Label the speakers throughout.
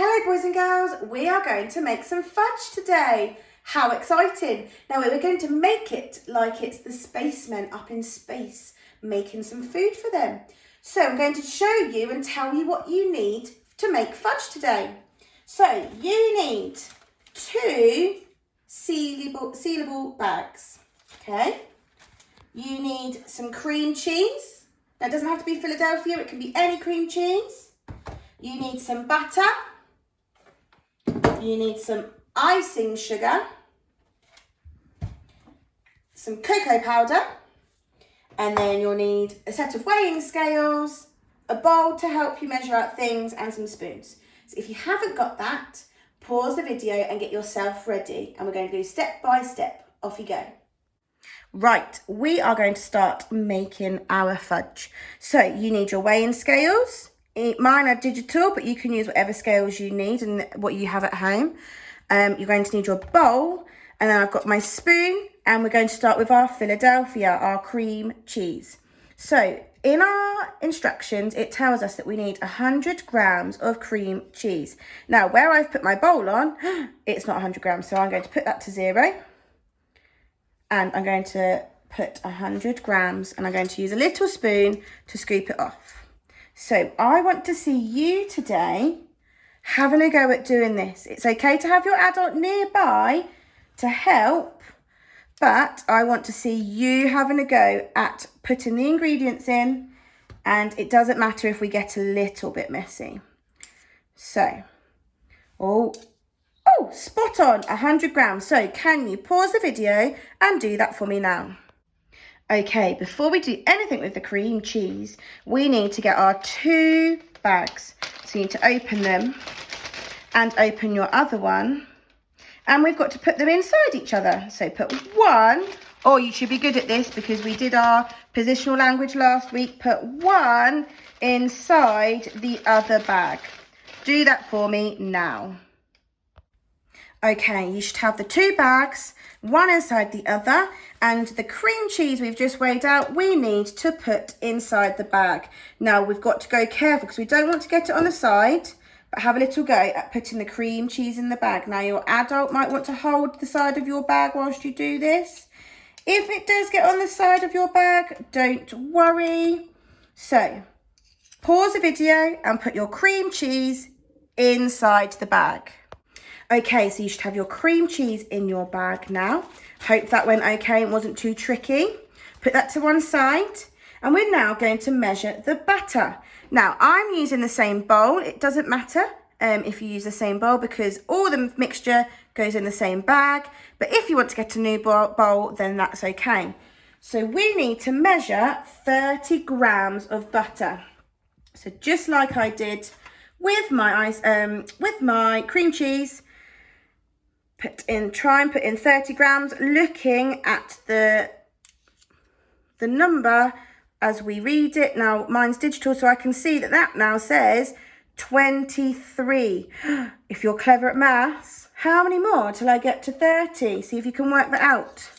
Speaker 1: Hello boys and girls, we are going to make some fudge today. How exciting! Now we're going to make it like it's the spacemen up in space, making some food for them. So I'm going to show you and tell you what you need to make fudge today. So you need 2 sealable bags, okay? You need some cream cheese. Now it doesn't have to be Philadelphia, it can be any cream cheese. You need some butter. You need some icing sugar, some cocoa powder, and then you'll need a set of weighing scales, a bowl to help you measure out things, and some spoons. So if you haven't got that, pause the video and get yourself ready, and we're going to do step by step. Off you go. Right, we are going to start making our fudge. So you need your weighing scales. Mine are digital, but you can use whatever scales you need and what you have at home. You're going to need your bowl, and then I've got my spoon, and we're going to start with our Philadelphia, our cream cheese. So in our instructions, it tells us that we need 100 grams of cream cheese. Now, where I've put my bowl on, it's not 100 grams, so I'm going to put that to 0. And I'm going to put 100 grams, and I'm going to use a little spoon to scoop it off. So I want to see you today having a go at doing this. It's okay to have your adult nearby to help, but I want to see you having a go at putting the ingredients in, and it doesn't matter if we get a little bit messy. So, oh, spot on, 100 grams. So can you pause the video and do that for me now? Okay, before we do anything with the cream cheese, we need to get our 2 bags. So you need to open them and open your other one. And we've got to put them inside each other. So put 1, or you should be good at this because we did our positional language last week. Put 1 inside the other bag. Do that for me now. Okay, you should have the 2 bags, 1 inside the other, and the cream cheese we've just weighed out, we need to put inside the bag. Now, we've got to go careful because we don't want to get it on the side, but have a little go at putting the cream cheese in the bag. Now, your adult might want to hold the side of your bag whilst you do this. If it does get on the side of your bag, don't worry. So, pause the video and put your cream cheese inside the bag. Okay, so you should have your cream cheese in your bag now. Hope that went okay and wasn't too tricky. Put that to one side. And we're now going to measure the butter. Now, I'm using the same bowl. It doesn't matter if you use the same bowl because all the mixture goes in the same bag. But if you want to get a new bowl, then that's okay. So we need to measure 30 grams of butter. So just like I did with my cream cheese, try and put in 30 grams, looking at the number as we read it. Now, mine's digital, so I can see that now says 23. If you're clever at maths, how many more till I get to 30? See if you can work that out.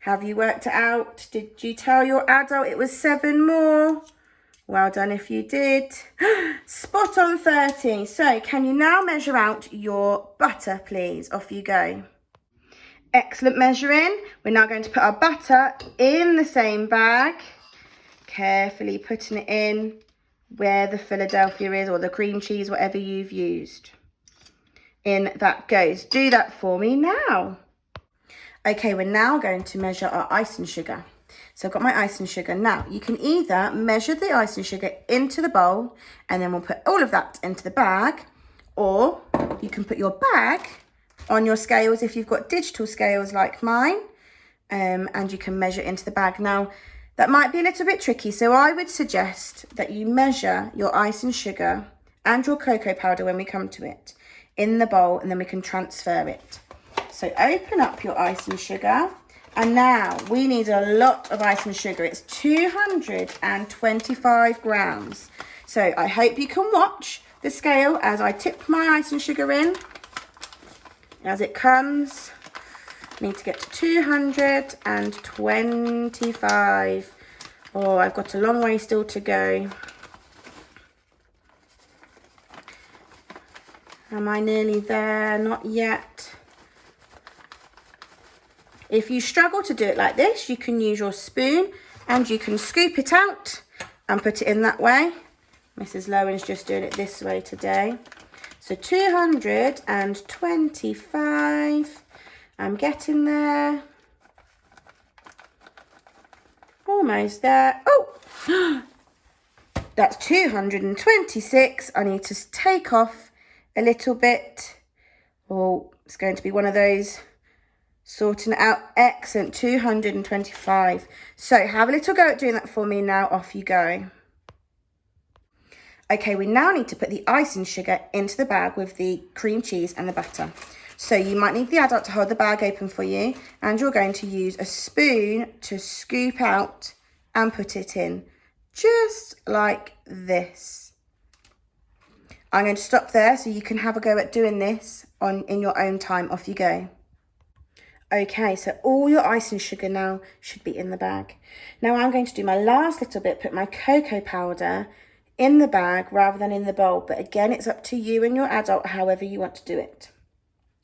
Speaker 1: Have you worked it out? Did you tell your adult it was 7 more? Well done if you did. Spot on 30. So can you now measure out your butter, please? Off you go. Excellent measuring. We're now going to put our butter in the same bag. Carefully putting it in where the Philadelphia is, or the cream cheese, whatever you've used. In that goes. Do that for me now. Okay, we're now going to measure our icing sugar. So I've got my icing sugar. Now, you can either measure the icing sugar into the bowl, and then we'll put all of that into the bag, or you can put your bag on your scales if you've got digital scales like mine, and you can measure into the bag. Now, that might be a little bit tricky, so I would suggest that you measure your icing sugar and your cocoa powder when we come to it in the bowl, and then we can transfer it. So open up your icing sugar. And now we need a lot of icing sugar. It's 225 grams. So I hope you can watch the scale as I tip my icing sugar in. As it comes, I need to get to 225. Oh, I've got a long way still to go. Am I nearly there? Not yet. If you struggle to do it like this, you can use your spoon and you can scoop it out and put it in that way. Mrs Lowen's just doing it this way today. So 225. I'm getting there. Almost there. Oh! That's 226. I need to take off a little bit. Oh, it's going to be one of those sorting it out. Excellent. 225. So have a little go at doing that for me now. Off you go. Okay, we now need to put the icing sugar into the bag with the cream cheese and the butter. So you might need the adult to hold the bag open for you, and you're going to use a spoon to scoop out and put it in, just like this. I'm going to stop there so you can have a go at doing this in your own time. Off you go. Okay, so all your icing sugar now should be in the bag. Now I'm going to do my last little bit, put my cocoa powder in the bag rather than in the bowl. But again, it's up to you and your adult, however you want to do it.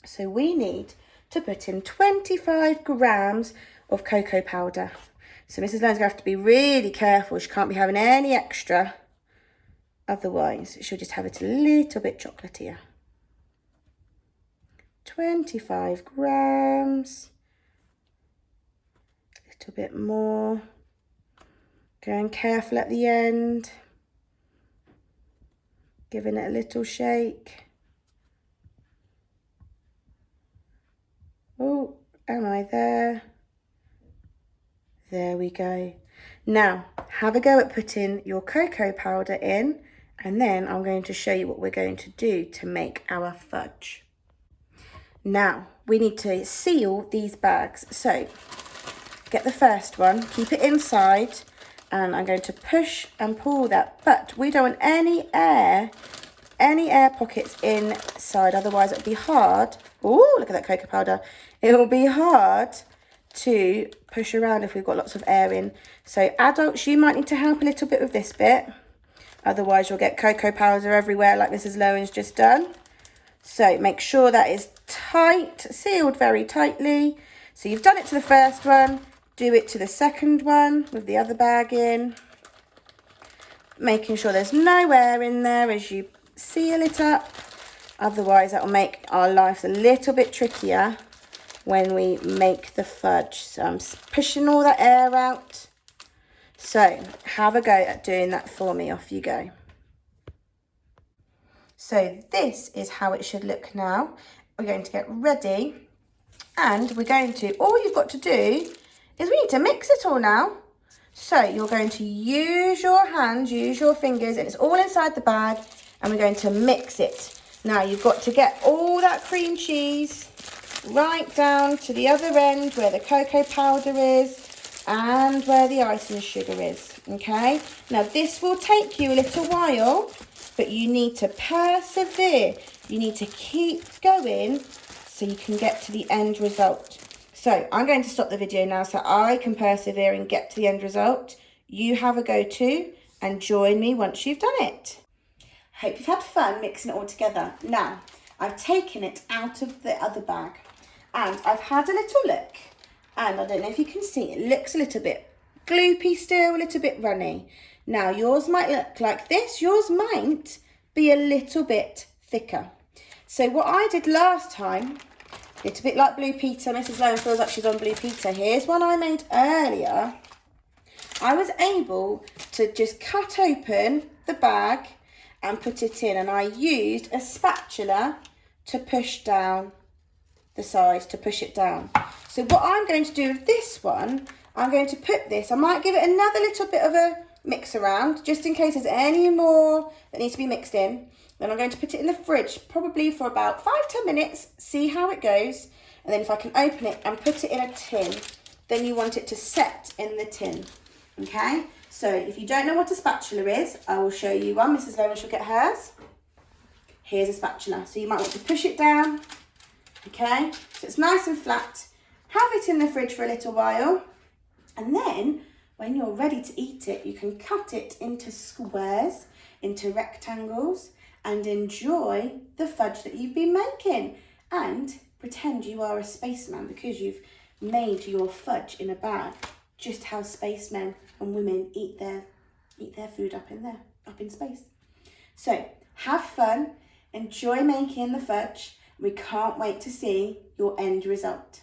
Speaker 1: So we need to put in 25 grams of cocoa powder. So Mrs Lowen's going to have to be really careful. She can't be having any extra. Otherwise, she'll just have it a little bit chocolatier. 25 grams. A little bit more. Going careful at the end. Giving it a little shake. Oh, am I there? There we go. Now, have a go at putting your cocoa powder in, and then I'm going to show you what we're going to do to make our fudge. Now, we need to seal these bags. So, get the first one, keep it inside, and I'm going to push and pull that, but we don't want any air pockets inside, otherwise it'll be hard. Oh, look at that cocoa powder. It will be hard to push around if we've got lots of air in. So adults, you might need to help a little bit with this bit, otherwise you'll get cocoa powder everywhere like Mrs Lowen's just done. So make sure that is tight, sealed very tightly. So you've done it to the first one, do it to the second one with the other bag in. Making sure there's no air in there as you seal it up. Otherwise that will make our life a little bit trickier when we make the fudge. So I'm pushing all that air out. So have a go at doing that for me. Off you go. So this is how it should look now. We're going to get ready, and we're going to, all you've got to do is we need to mix it all now. So you're going to use your hands, use your fingers, and it's all inside the bag, and we're going to mix it. Now you've got to get all that cream cheese right down to the other end where the cocoa powder is and where the icing sugar is, okay? Now this will take you a little while, but you need to persevere. You need to keep going so you can get to the end result. So I'm going to stop the video now so I can persevere and get to the end result. You have a go too and join me once you've done it. Hope you've had fun mixing it all together. Now, I've taken it out of the other bag and I've had a little look, and I don't know if you can see, it looks a little bit gloopy still, a little bit runny. Now, yours might look like this. Yours might be a little bit thicker. So what I did last time, a little bit like Blue Peter, Mrs Lowen feels like she's on Blue Peter. Here's one I made earlier. I was able to just cut open the bag and put it in, and I used a spatula to push down the sides, to push it down. So what I'm going to do with this one, I'm going to put this, I might give it another little bit of a mix around, just in case there's any more that needs to be mixed in. Then I'm going to put it in the fridge, probably for about 5-10 minutes, see how it goes. And then if I can open it and put it in a tin, then you want it to set in the tin, okay? So if you don't know what a spatula is, I will show you one. Mrs Lowen shall get hers. Here's a spatula. So you might want to push it down, okay? So it's nice and flat. Have it in the fridge for a little while. And then when you're ready to eat it, you can cut it into squares, into rectangles, and enjoy the fudge that you've been making. And pretend you are a spaceman because you've made your fudge in a bag. Just how spacemen and women eat their food up in space. So have fun, enjoy making the fudge. We can't wait to see your end result.